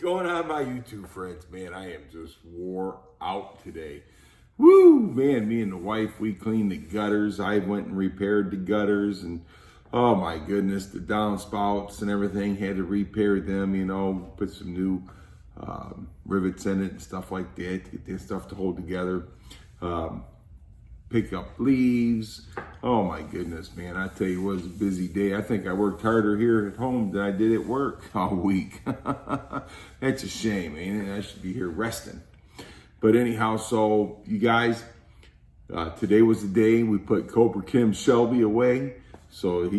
going on, my YouTube friends? Man, I am just wore out today. Woo, man, me and the wife, we cleaned the gutters. I went and repaired the gutters, and oh my goodness, the downspouts and everything, had to repair them, put some new rivets in it and stuff like that to get that stuff to hold together. Pick up leaves. Oh my goodness, man, I tell you, it was a busy day. I think I worked harder here at home than I did at work all week. That's a shame, man. I should be here resting. But anyhow, so you guys, today was the day we put CobraKims Shelby away. So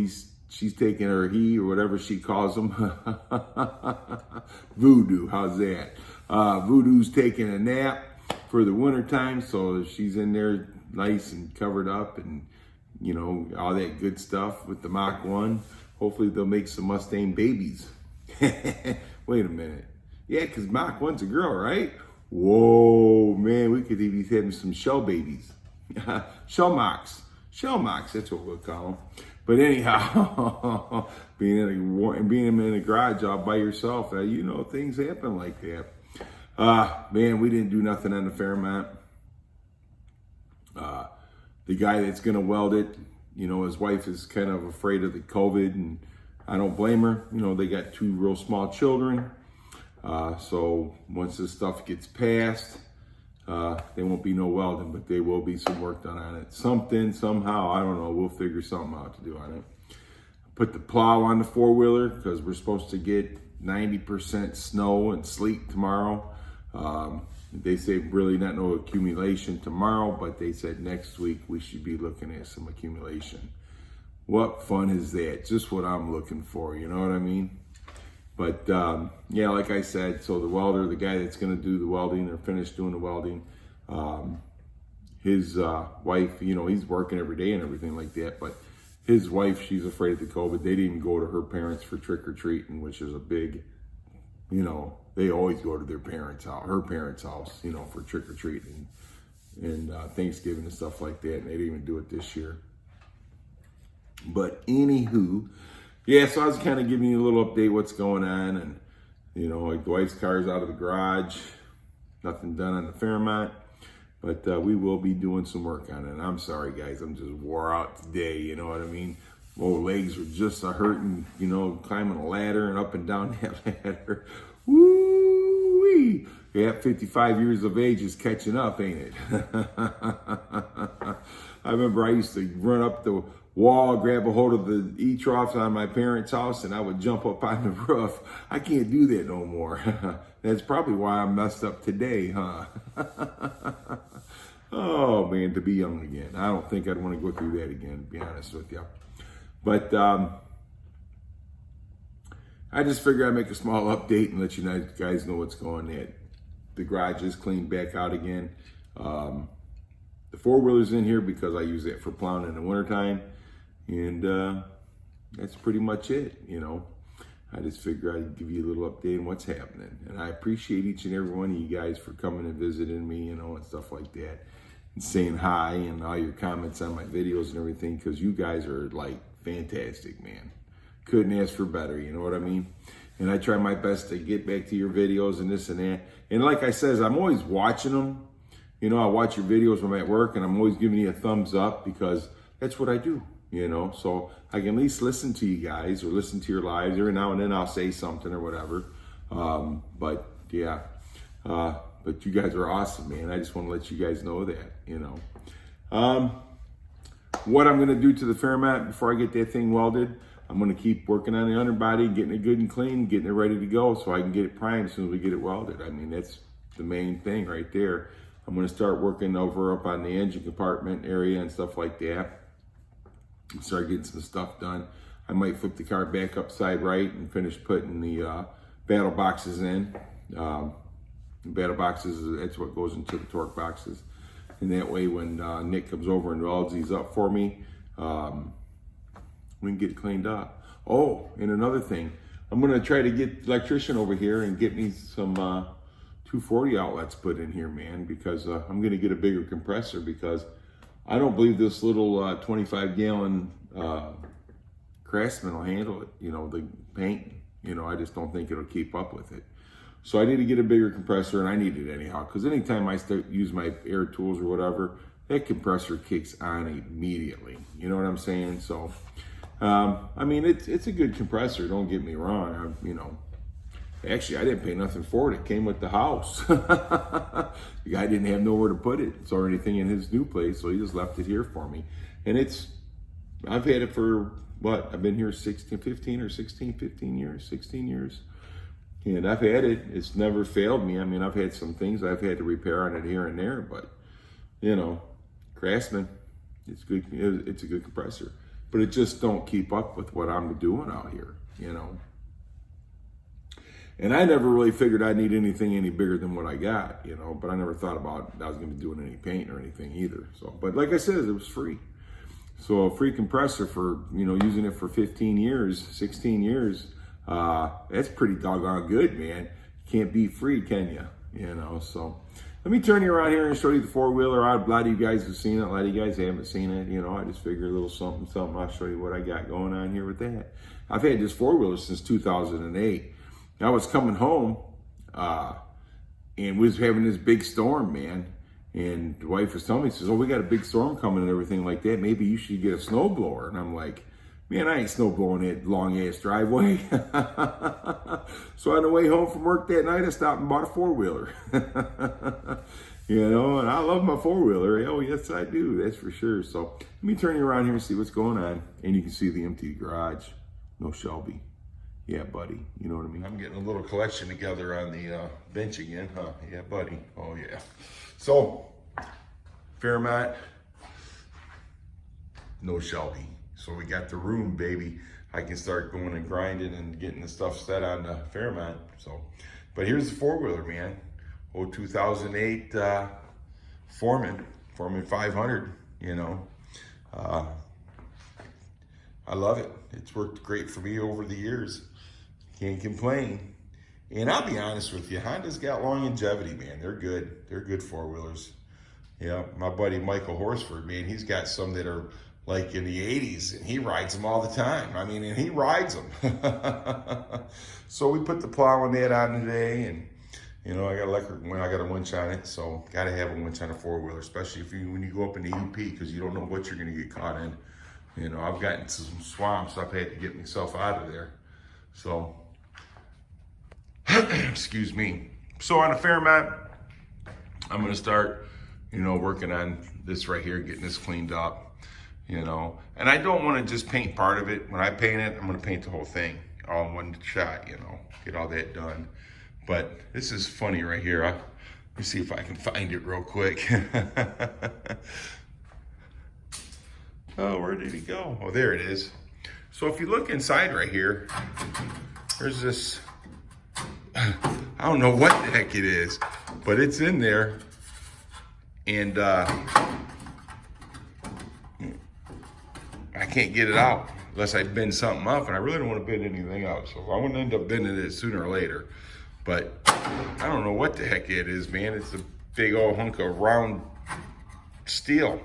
she's taking her, he or whatever she calls him, Voodoo, how's that? Voodoo's taking a nap for the winter time, so she's in there nice and covered up and, all that good stuff with the Mach 1. Hopefully they'll make some Mustang babies. Wait a minute. Yeah, because Mach 1's a girl, right? Whoa, man, we could be having some shell babies. Shell Machs, that's what we'll call them. But anyhow, being in a garage all by yourself, things happen like that. Man, we didn't do nothing on the Fairmont. The guy that's gonna weld it, his wife is kind of afraid of the COVID, and I don't blame her. They got 2 real small children. So once this stuff gets passed, there won't be no welding, but there will be some work done on it. Something, somehow, I don't know, we'll figure something out to do on it. Put the plow on the 4-wheeler because we're supposed to get 90% snow and sleet tomorrow. They say really not no accumulation tomorrow, but they said next week we should be looking at some accumulation. What fun is that? Just what I'm looking for, you know what I mean? But yeah, like I said, so the welder, the guy that's gonna do the welding or finish doing the welding, his wife, he's working every day and everything like that, but his wife, she's afraid of the COVID. They didn't go to her parents for trick-or-treating, which is a big, they always go to her parents' house, for trick-or-treating and Thanksgiving and stuff like that, and they didn't even do it this year. But anywho, yeah, so I was kind of giving you a little update what's going on, and like the wife's car's out of the garage, nothing done on the Fairmont, but we will be doing some work on it. And I'm sorry, guys, I'm just wore out today, you know what I mean? My legs were just hurting, climbing a ladder and up and down that ladder. Woo-wee! Yeah, 55 years of age is catching up, ain't it? I remember I used to run up the wall, grab a hold of the E-troughs on my parents' house, and I would jump up on the roof. I can't do that no more. That's probably why I'm messed up today, huh? Oh, man, to be young again. I don't think I'd want to go through that again, to be honest with you. But I just figured I'd make a small update and let you guys know what's going on. The garage is cleaned back out again. The 4-wheeler's in here because I use it for plowing in the wintertime. And that's pretty much it, I just figured I'd give you a little update on what's happening. And I appreciate each and every one of you guys for coming and visiting me, and stuff like that. And saying hi and all your comments on my videos and everything, because you guys are like fantastic, man. Couldn't ask for better, you know what I mean? And I try my best to get back to your videos and this and that. And like I said, I'm always watching them. I watch your videos when I'm at work, and I'm always giving you a thumbs up because that's what I do, So I can at least listen to you guys or listen to your lives. Every now and then I'll say something or whatever. But yeah, but you guys are awesome, man. I just want to let you guys know that, What I'm going to do to the Fairmont before I get that thing welded, I'm going to keep working on the underbody, getting it good and clean, getting it ready to go so I can get it primed as soon as we get it welded. I mean, that's the main thing right there. I'm going to start working over up on the engine compartment area and stuff like that. Start getting some stuff done. I might flip the car back upside right and finish putting the battle boxes in. The battle boxes, that's what goes into the torque boxes. And that way when Nick comes over and welds these up for me, we can get it cleaned up. Oh, and another thing, I'm going to try to get the electrician over here and get me some 240 outlets put in here, man, because I'm going to get a bigger compressor because I don't believe this little 25-gallon Craftsman will handle it, the paint. I just don't think it'll keep up with it. So I need to get a bigger compressor, and I need it anyhow, because anytime I start use my air tools or whatever, that compressor kicks on immediately. You know what I'm saying? So, I mean, it's a good compressor. Don't get me wrong. Actually, I didn't pay nothing for it. It came with the house. The guy didn't have nowhere to put it or anything in his new place, so he just left it here for me. And I've had it for what? I've been here 15 years, 16 years. And I've had it. It's never failed me. I mean, I've had some things I've had to repair on it here and there, but Craftsman, it's good. It's a good compressor, but it just don't keep up with what I'm doing out here, And I never really figured I'd need anything any bigger than what I got, but I never thought about I was going to be doing any paint or anything either. So, but like I said, it was free. So a free compressor for, using it for 15 years, 16 years, that's pretty doggone good, man. Can't be free, can you? So let me turn you around here and show you the four-wheeler. A lot of you guys have seen it. A lot of you guys haven't seen it. I just figure a little something. I'll show you what I got going on here with that. I've had this four-wheeler since 2008. I was coming home, and we was having this big storm, man. And the wife was telling me, she says, "Oh, we got a big storm coming and everything like that. Maybe you should get a snowblower." And I'm like, man, I ain't snowblowing that long-ass driveway. So on the way home from work that night, I stopped and bought a four-wheeler. And I love my four-wheeler. Oh, yes, I do. That's for sure. So let me turn you around here and see what's going on. And you can see the empty garage. No Shelby. Yeah, buddy. You know what I mean? I'm getting a little collection together on the bench again, huh? Yeah, buddy. Oh, yeah. So, Fairmont, no Shelby. So we got the room, baby. I can start going and grinding and getting the stuff set on the Fairmont. So, but here's the four-wheeler, man. 2008 Foreman 500, I love it. It's worked great for me over the years. Can't complain. And I'll be honest with you, Honda's got longevity, man. They're good. They're good four-wheelers. My buddy Michael Horsford, man, he's got some that are like in the 80s, and he rides them all the time. I mean, and he rides them. So we put the plow and that on today, and I got I got a winch on it, so got to have a winch on a four-wheeler, especially when you go up in the UP, because you don't know what you're going to get caught in. I've gotten some swamps. I've had to get myself out of there. So, excuse me. So on a Fairmont, I'm going to start, working on this right here, getting this cleaned up, And I don't want to just paint part of it. When I paint it, I'm going to paint the whole thing all in one shot, get all that done. But this is funny right here. Let me see if I can find it real quick. Oh, where did he go? Oh, there it is. So if you look inside right here, there's this, I don't know what the heck it is, but it's in there. And I can't get it out unless I bend something up, and I really don't want to bend anything out. So I want to end up bending it sooner or later. But I don't know what the heck it is, man. It's a big old hunk of round steel.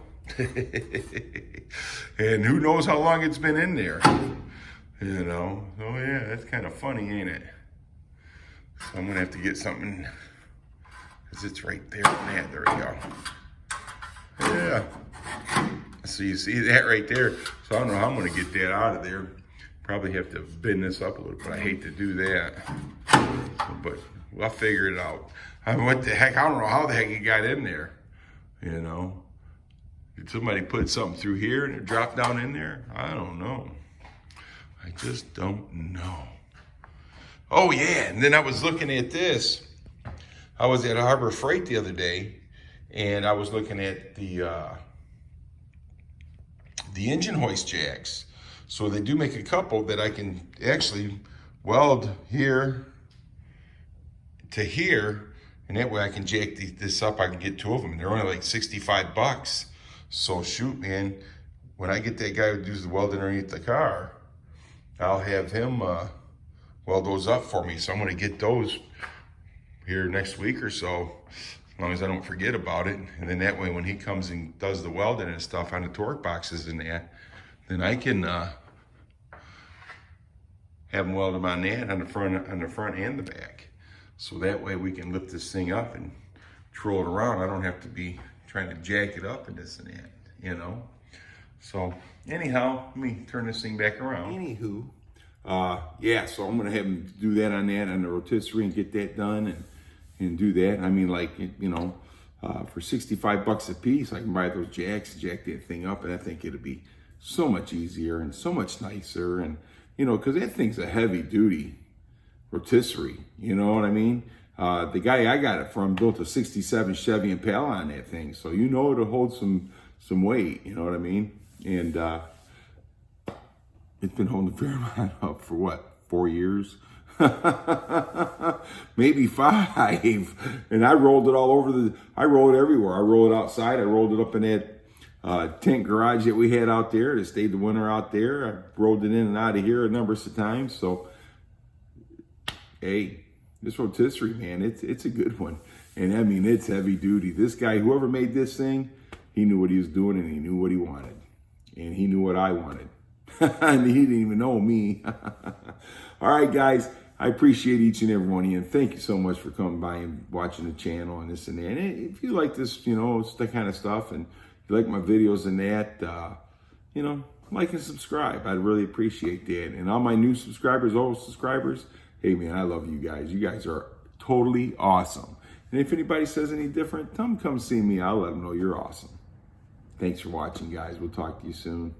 And who knows how long it's been in there, Oh yeah, that's kind of funny, ain't it? So I'm gonna have to get something, because it's right there. Man, there we go. Yeah, so you see that right there. So I don't know how I'm gonna get that out of there. Probably have to bend this up a little bit. I hate to do that, but I'll figure it out. What the heck, I don't know how the heck it got in there, Did somebody put something through here and it dropped down in there? I don't know. I just don't know. Oh yeah, and then I was looking at this. I was at Harbor Freight the other day, and I was looking at the engine hoist jacks. So they do make a couple that I can actually weld here to here, and that way I can jack this up. I can get two of them. They're only like $65. So shoot, man, when I get that guy who does the welding underneath the car, I'll have him weld those up for me. So I'm gonna get those here next week or so, as long as I don't forget about it. And then that way, when he comes and does the welding and stuff on the torque boxes and that, then I can have him weld them on that, on the front and the back. So that way we can lift this thing up and troll it around. I don't have to be trying to jack it up and this and that, you know? So anyhow, let me turn this thing back around. Anywho, yeah, so I'm gonna have him do that on the rotisserie and get that done and do that. I mean, like, you know, for 65 bucks a piece, I can buy those jacks, jack that thing up, and I think it'll be so much easier and so much nicer. And, you know, because that thing's a heavy duty rotisserie, you know what I mean? The guy I got it from built a 67 Chevy Impala on that thing, so you know it'll hold some weight, you know what I mean? And it's been holding a fair amount up for what, 4 years? Maybe 5. And I rolled it all over I rolled it everywhere. I rolled it outside. I rolled it up in that tent garage that we had out there. It stayed the winter out there. I rolled it in and out of here a number of times. So, hey, this rotisserie, man, it's a good one. And I mean, it's heavy duty. This guy, whoever made this thing, he knew what he was doing and he knew what he wanted. And he knew what I wanted. And he didn't even know me. All right, guys, I appreciate each and every one of you. And thank you so much for coming by and watching the channel and this and that. And if you like this, you know, it's that kind of stuff, and you like my videos and that, you know, like and subscribe. I'd really appreciate that. And all my new subscribers, old subscribers, hey, man, I love you guys. You guys are totally awesome. And if anybody says any different, come see me. I'll let them know you're awesome. Thanks for watching, guys. We'll talk to you soon.